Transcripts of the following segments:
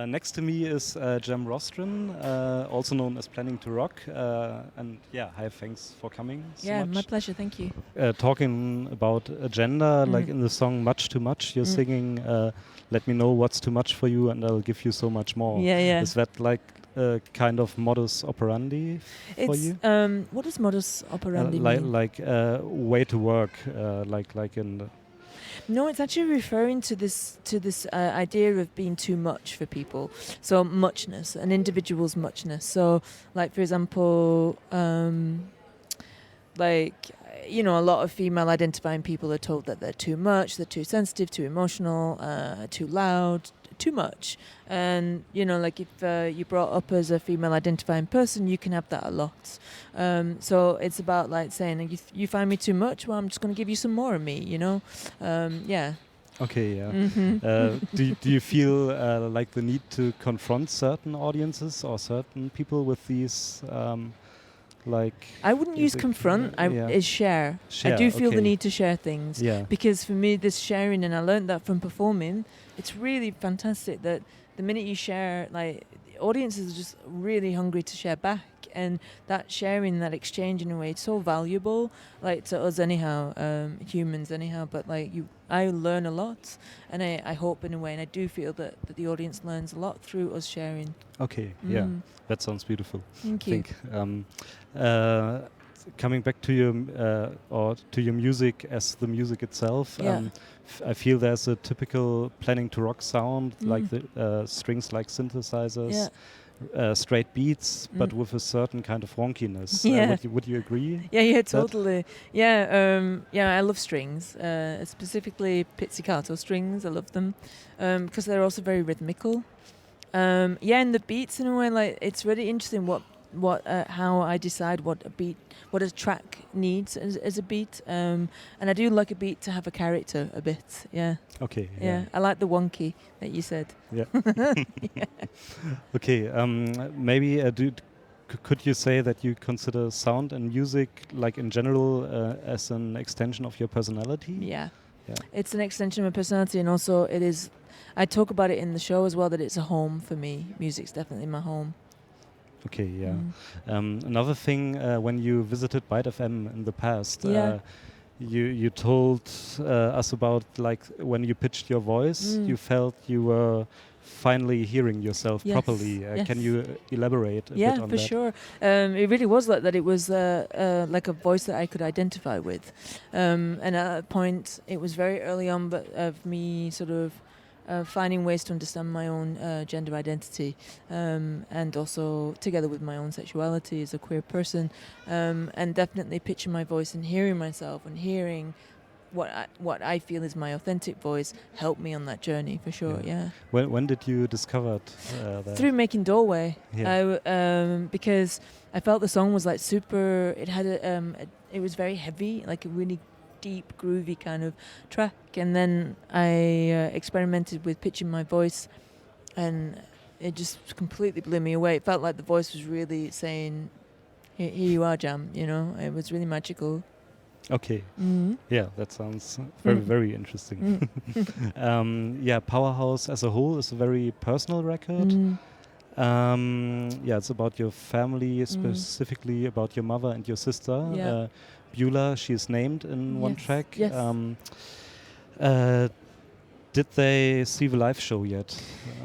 Next to me is Jem Rostron, also known as Planningtorock. And yeah, hi, thanks for coming so much. My pleasure, thank you. Talking about agenda, like in the song Much Too Much, you're singing, let me know what's too much for you and I'll give you so much more. Yeah. Is that like a kind of modus operandi for you? What does modus operandi mean? Like way to work, like in... No, it's actually referring to this idea of being too much for people. So muchness, an individual's muchness. So, like for example, a lot of female identifying people are told that they're too much, they're too sensitive, too emotional, too loud, too much. And like if you're brought up as a female identifying person, you can have that a lot. So it's about like saying, if you find me too much, well, I'm just going to give you some more of me, yeah. Okay, yeah. Mm-hmm. Do you feel like the need to confront certain audiences or certain people with these I wouldn't use confront, is share. I do feel the need to share things. Yeah. Because for me, this sharing, and I learned that from performing, it's really fantastic that the minute you share, like, audiences are just really hungry to share back. And that sharing, that exchange in a way, it's so valuable, like to us anyhow, humans anyhow, but like I learn a lot, and I hope in a way, and I do feel that the audience learns a lot through us sharing. Okay, yeah, that sounds beautiful. Thank you. Coming back to your music as the music itself, I feel there's a typical Planningtorock sound, like the strings like synthesizers. Straight beats, but with a certain kind of wonkiness. Would you agree? Yeah, totally. I love strings, specifically pizzicato strings. I love them because they're also very rhythmical. And the beats, in a way, like it's really interesting how I decide what a track needs as a beat. And I do like a beat to have a character a bit. Yeah. Okay. Yeah. I like the wonky that you said. Yeah. Okay. Maybe could you say that you consider sound and music, like in general, as an extension of your personality? Yeah. It's an extension of my personality, and also it is. I talk about it in the show as well, that it's a home for me. Music's definitely my home. Okay, yeah. Another thing, when you visited ByteFM in the past, you told us about like when you pitched your voice, you felt you were finally hearing yourself properly. Can you elaborate a bit on that? Yeah, for sure. It really was like that. It was like a voice that I could identify with. And at that point, it was very early on, but of me sort of finding ways to understand my own gender identity, and also together with my own sexuality as a queer person, and definitely pitching my voice and hearing myself and hearing what I feel is my authentic voice helped me on that journey for sure. Yeah. When did you discover that? Through making Doorway. Yeah. Because I felt the song was like super. It had it was very heavy, like a really deep, groovy kind of track, and then I experimented with pitching my voice, and it just completely blew me away. It felt like the voice was really saying, "Here you are, Jam." It was really magical. Okay. Yeah, that sounds very, very interesting. Powerhouse as a whole is a very personal record. It's about your family, specifically about your mother and your sister. Beulah, she is named in one track. Yes. Did they see the live show yet?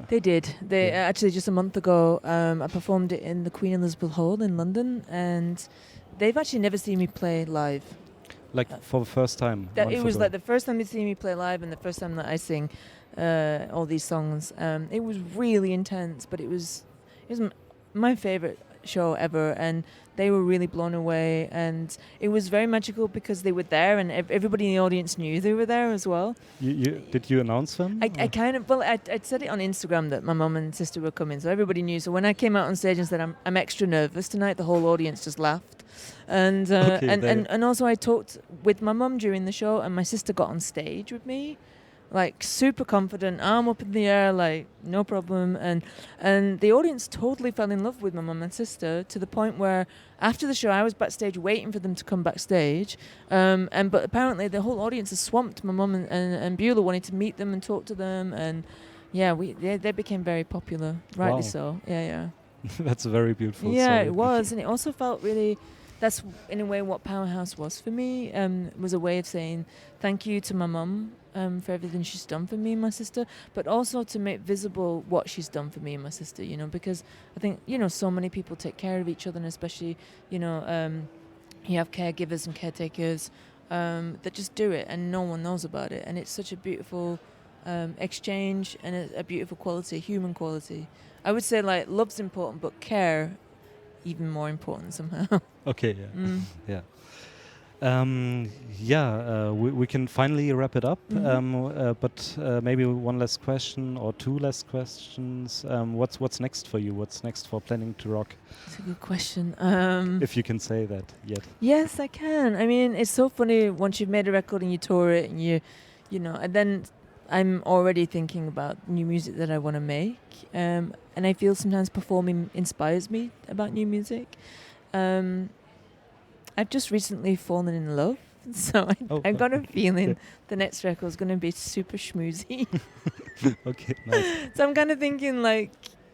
They did. They actually just a month ago. I performed it in the Queen Elizabeth Hall in London, and they've actually never seen me play live. Like for the first time? It was like the first time they see me play live, and the first time that I sing all these songs. It was really intense, but it was my favorite show ever, and they were really blown away, and it was very magical because they were there, and everybody in the audience knew they were there as well. Did you announce them? I'd said it on Instagram that my mum and sister were coming, so everybody knew. So when I came out on stage and said I'm extra nervous tonight, the whole audience just laughed. And and also I talked with my mum during the show, and my sister got on stage with me, like super confident, arm up in the air, like no problem, and the audience totally fell in love with my mum and sister, to the point where after the show I was backstage waiting for them to come backstage, but apparently the whole audience has swamped my mum and Beulah, wanting to meet them and talk to them, and yeah, they became very popular, rightly Wow. so. Yeah. That's a very beautiful Yeah, story. it was, and it also felt really. That's in a way what Powerhouse was for me. Was a way of saying thank you to my mum for everything she's done for me and my sister, but also to make visible what she's done for me and my sister. You know, because I think so many people take care of each other, and especially you have caregivers and caretakers that just do it, and no one knows about it, and it's such a beautiful exchange and a beautiful quality, human quality. I would say like love's important, but care even more important somehow. Okay, yeah. Yeah. We can finally wrap it up, but maybe one last question or two last questions. What's next for you? What's next for Planningtorock? That's a good question. If you can say that yet. Yes, I can. I mean, it's so funny once you've made a record and you tour it and and then I'm already thinking about new music that I want to make. And I feel sometimes performing inspires me about new music. I've just recently fallen in love, so I've got a feeling the next record is going to be super schmoozy. Okay, nice. So I'm kind of thinking like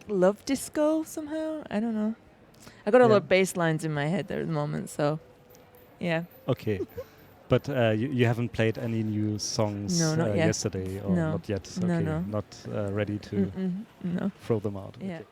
love disco somehow. I don't know. I got a lot of bass lines in my head there at the moment, so yeah. Okay. But you haven't played any new songs not yet. yesterday or not yet? Okay, No. not ready to throw them out. Yeah. Okay.